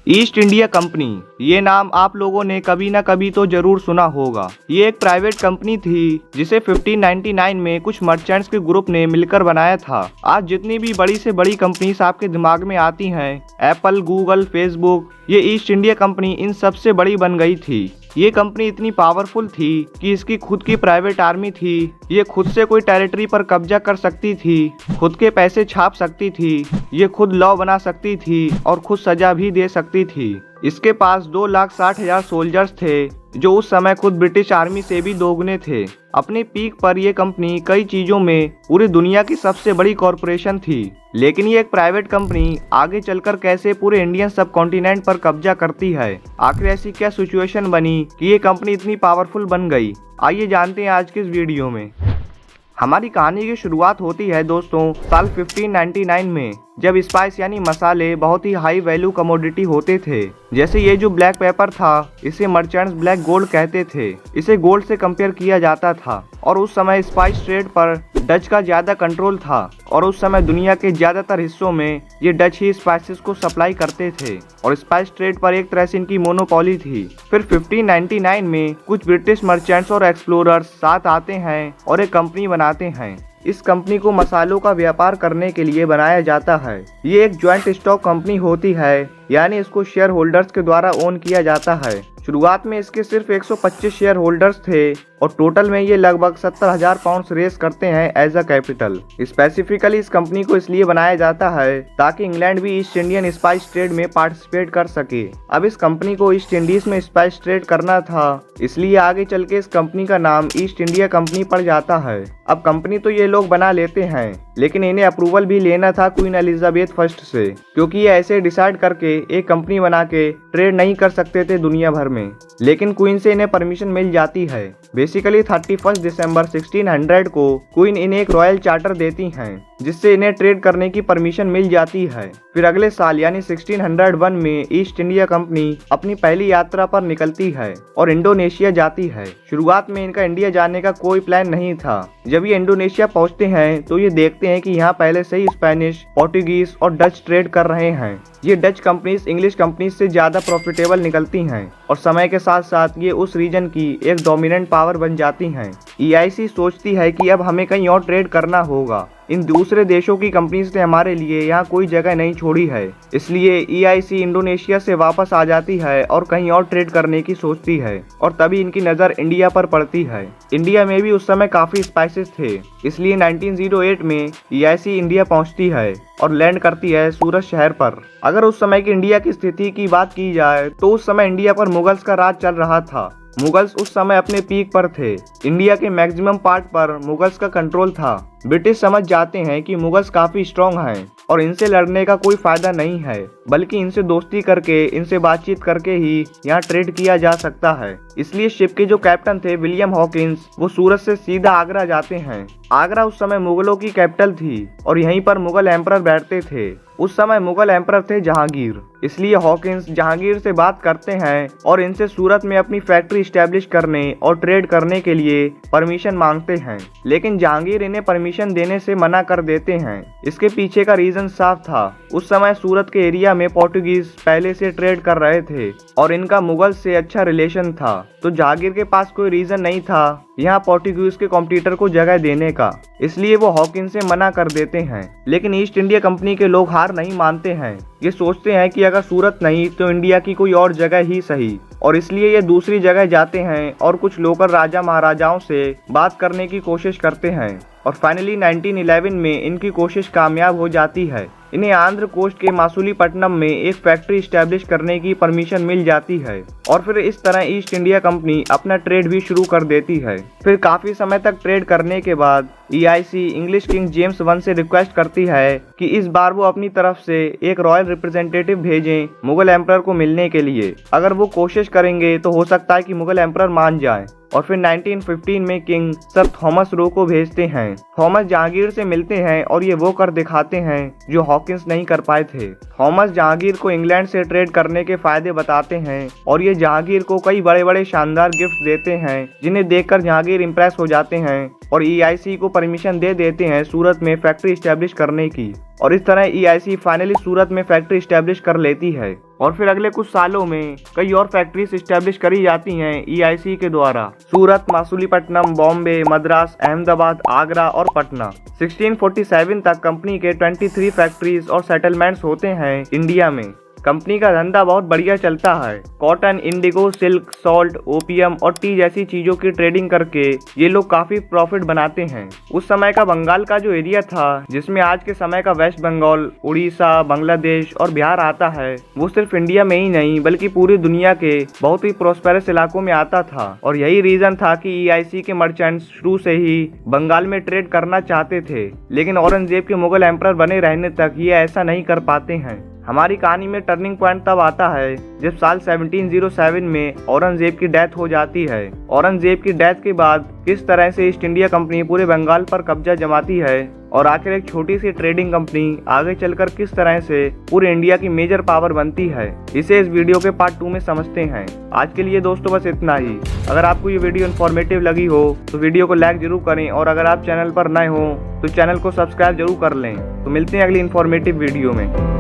East India company, ये नाम आप लोगों ने कभी ना कभी तो जरूर सुना होगा। ये एक प्राइवेट कंपनी थी जिसे 1599 में कुछ मर्चेंट्स के ग्रुप ने मिलकर बनाया था। आज जितनी भी बड़ी से बड़ी कंपनीज आपके दिमाग में आती हैं, एप्पल, गूगल, फेसबुक, ये ईस्ट इंडिया कंपनी इन सबसे बड़ी बन गई थी। ये कंपनी इतनी पावरफुल थी कि इसकी खुद की प्राइवेट आर्मी थी। ये खुद से कोई टेरिटरी पर कब्जा कर सकती थी, खुद के पैसे छाप सकती थी, ये खुद लॉ बना सकती थी और खुद सजा भी दे सकती थी। इसके पास 2,60,000 सोल्जर्स थे, जो उस समय खुद ब्रिटिश आर्मी से भी दोगुने थे। अपने पीक पर यह कंपनी कई चीजों में पूरी दुनिया की सबसे बड़ी कॉरपोरेशन थी, लेकिन ये एक प्राइवेट कंपनी आगे चलकर कैसे पूरे इंडियन सब कॉन्टिनेंट पर कब्जा करती है। आखिर ऐसी क्या सिचुएशन बनी कि ये कंपनी इतनी पावरफुल बन गई, आइए जानते हैं आज के इस वीडियो में। हमारी कहानी की शुरुआत होती है दोस्तों साल 1599 में, जब स्पाइस यानी मसाले बहुत ही हाई वैल्यू कमोडिटी होते थे। जैसे ये जो ब्लैक पेपर था, इसे मर्चेंट्स ब्लैक गोल्ड कहते थे। इसे गोल्ड से कंपेयर किया जाता था और उस समय स्पाइस ट्रेड पर डच का ज्यादा कंट्रोल था और उस समय दुनिया के ज्यादातर हिस्सों में ये डच ही स्पाइसेस को सप्लाई करते थे और स्पाइस ट्रेड पर एक तरह से इनकी मोनोपोली थी। फिर 1599 में कुछ ब्रिटिश मर्चेंट्स और एक्सप्लोरर्स साथ आते हैं और एक कंपनी बनाते हैं। इस कंपनी को मसालों का व्यापार करने के लिए बनाया जाता है। ये एक ज्वाइंट स्टॉक कंपनी होती है, यानी इसको शेयर होल्डर्स के द्वारा ओन किया जाता है। शुरुआत में इसके सिर्फ 125 शेयर होल्डर्स थे और टोटल में ये लगभग 70,000 पाउंड रेस करते हैं एज अ कैपिटल। स्पेसिफिकली इस कंपनी को इसलिए बनाया जाता है ताकि इंग्लैंड भी ईस्ट इंडियन स्पाइस ट्रेड में पार्टिसिपेट कर सके। अब इस कंपनी को ईस्ट इंडीज में स्पाइस ट्रेड करना था, इसलिए आगे चल के इस कंपनी का नाम ईस्ट इंडिया कंपनी पड़ जाता है। अब कंपनी तो ये लोग बना लेते हैं, लेकिन इन्हें अप्रूवल भी लेना था क्वीन एलिजाबेथ फर्स्ट से, क्योंकि ये ऐसे डिसाइड करके एक कंपनी बना के ट्रेड नहीं कर सकते थे दुनिया भर में। लेकिन क्वीन से इन्हें परमिशन मिल जाती है। बेसिकली 31 दिसंबर 1600 को क्वीन इन्हें एक रॉयल चार्टर देती हैं, जिससे इन्हें ट्रेड करने की परमिशन मिल जाती है। फिर अगले साल यानी 1601 में ईस्ट इंडिया कंपनी अपनी पहली यात्रा पर निकलती है और इंडोनेशिया जाती है। शुरुआत में इनका इंडिया जाने का कोई प्लान नहीं था। जब ये इंडोनेशिया पहुंचते हैं तो ये देखते हैं कि यहाँ पहले से ही स्पेनिश, पोर्टुगीज और डच ट्रेड कर रहे हैं। ये डच कंपनीज इंग्लिश कंपनीज से ज्यादा प्रॉफिटेबल निकलती हैं और समय के साथ साथ ये उस रीजन की एक डोमिनेंट पावर बन जाती हैं। EIC सोचती है कि अब हमें कहीं और ट्रेड करना होगा। इन दूसरे देशों की कंपनीज ने हमारे लिए यहाँ कोई जगह नहीं छोड़ी है, इसलिए EIC इंडोनेशिया से वापस आ जाती है और कहीं और ट्रेड करने की सोचती है। और तभी इनकी नज़र इंडिया पर पड़ती है। इंडिया में भी उस समय काफ़ी स्पाइसेस थे, इसलिए 1908 में EIC इंडिया पहुँचती है और लैंड करती है सूरत शहर पर। अगर उस समय की इंडिया की स्थिति की बात की जाए तो उस समय इंडिया पर मुगल्स का राज चल रहा था। मुगल्स उस समय अपने पीक पर थे। इंडिया के मैक्सिमम पार्ट पर मुगल्स का कंट्रोल था। ब्रिटिश समझ जाते हैं कि मुगल्स काफी स्ट्रॉन्ग हैं और इनसे लड़ने का कोई फायदा नहीं है, बल्कि इनसे दोस्ती करके, इनसे बातचीत करके ही यहाँ ट्रेड किया जा सकता है। इसलिए शिप के जो कैप्टन थे विलियम हॉकिंस, वो सूरत से सीधा आगरा जाते हैं। आगरा उस समय मुगलों की कैपिटल थी और यहीं पर मुगल एम्परर बैठते थे। उस समय मुगल एम्परर थे जहांगीर, इसलिए हॉकिंस जहांगीर से बात करते हैं और इनसे सूरत में अपनी फैक्ट्री स्टैब्लिश करने और ट्रेड करने के लिए परमिशन मांगते हैं। लेकिन जहांगीर इन्हें परमिशन देने से मना कर देते हैं। इसके पीछे का रीजन साफ था। उस समय सूरत के एरिया में पोर्टुगीज पहले से ट्रेड कर रहे थे और इनका मुगल से अच्छा रिलेशन था, तो जहांगीर के पास कोई रीजन नहीं था यहाँ पोर्टुगीज के कॉम्पिटिटर को जगह देने का, इसलिए वो हॉकिंस से मना कर देते हैं। लेकिन ईस्ट इंडिया कंपनी के लोग हार नहीं मानते हैं। ये सोचते हैं कि अगर सूरत नहीं तो इंडिया की कोई और जगह ही सही, और इसलिए ये दूसरी जगह जाते हैं और कुछ लोकल राजा महाराजाओं से बात करने की कोशिश करते हैं और फाइनली 1911 में इनकी कोशिश कामयाब हो जाती है। इन्हें आंध्र कोस्ट के मासूलीपट्टनम में एक फैक्ट्री स्टैब्लिश करने की परमिशन मिल जाती है और फिर इस तरह ईस्ट इंडिया कंपनी अपना ट्रेड भी शुरू कर देती है। फिर काफी समय तक ट्रेड करने के बाद EIC English king James I से रिक्वेस्ट करती है कि इस बार वो अपनी तरफ से एक रॉयल रिप्रेजेंटेटिव भेजें मुगल एम्परर को मिलने के लिए। अगर वो कोशिश करेंगे तो हो सकता है कि मुगल एम्परर मान जाए। और फिर 1915 में किंग सर थॉमस रो को भेजते हैं। थॉमस जहांगीर से मिलते हैं और ये वो कर दिखाते हैं जो हॉकिंस नहीं कर पाए थे। थॉमस जहांगीर को इंग्लैंड से ट्रेड करने के फायदे बताते हैं और ये जहांगीर को कई बड़े बड़े शानदार गिफ्ट देते हैं, जिन्हें देखकर जहांगीर इंप्रेस हो जाते हैं और EIC को परमिशन दे देते हैं सूरत में फैक्ट्री स्टैब्लिश करने की। और इस तरह EIC फाइनली सूरत में फैक्ट्री स्टैब्लिश कर लेती है। और फिर अगले कुछ सालों में कई और फैक्ट्रीज इस्टेब्लिश करी जाती हैं EIC के द्वारा। सूरत, मसूलीपट्टनम, बॉम्बे, मद्रास, अहमदाबाद, आगरा और पटना। 1647 तक कंपनी के 23 फैक्ट्रीज और सेटलमेंट्स होते हैं इंडिया में। कंपनी का धंधा बहुत बढ़िया चलता है। Cotton, Indigo, silk, salt, opium और टी जैसी चीजों की ट्रेडिंग करके ये लोग काफी प्रॉफिट बनाते हैं। उस समय का बंगाल का जो एरिया था, जिसमें आज के समय का वेस्ट बंगाल, उड़ीसा, बांग्लादेश और बिहार आता है, वो सिर्फ इंडिया में ही नहीं बल्कि पूरी दुनिया के बहुत ही प्रोस्पेरस इलाकों में आता था। और यही रीजन था कि EIC के मर्चेंट्स शुरू से ही बंगाल में ट्रेड करना चाहते थे, लेकिन औरंगजेब के मुगल एम्परर बने रहने तक ये ऐसा नहीं कर पाते हैं। हमारी कहानी में टर्निंग पॉइंट तब आता है जब साल 1707 में औरंगजेब की डेथ हो जाती है। औरंगजेब की डेथ के बाद किस तरह से ईस्ट इंडिया कंपनी पूरे बंगाल पर कब्जा जमाती है और आखिर एक छोटी सी ट्रेडिंग कंपनी आगे चलकर किस तरह से पूरे इंडिया की मेजर पावर बनती है, इसे इस वीडियो के पार्ट 2 में समझते हैं। आज के लिए दोस्तों बस इतना ही। अगर आपको ये वीडियो इन्फॉर्मेटिव लगी हो तो वीडियो को लाइक जरूर करें और अगर आप चैनल पर नए हो तो चैनल को सब्सक्राइब जरूर कर लें। तो मिलते हैं अगली इन्फॉर्मेटिव वीडियो में।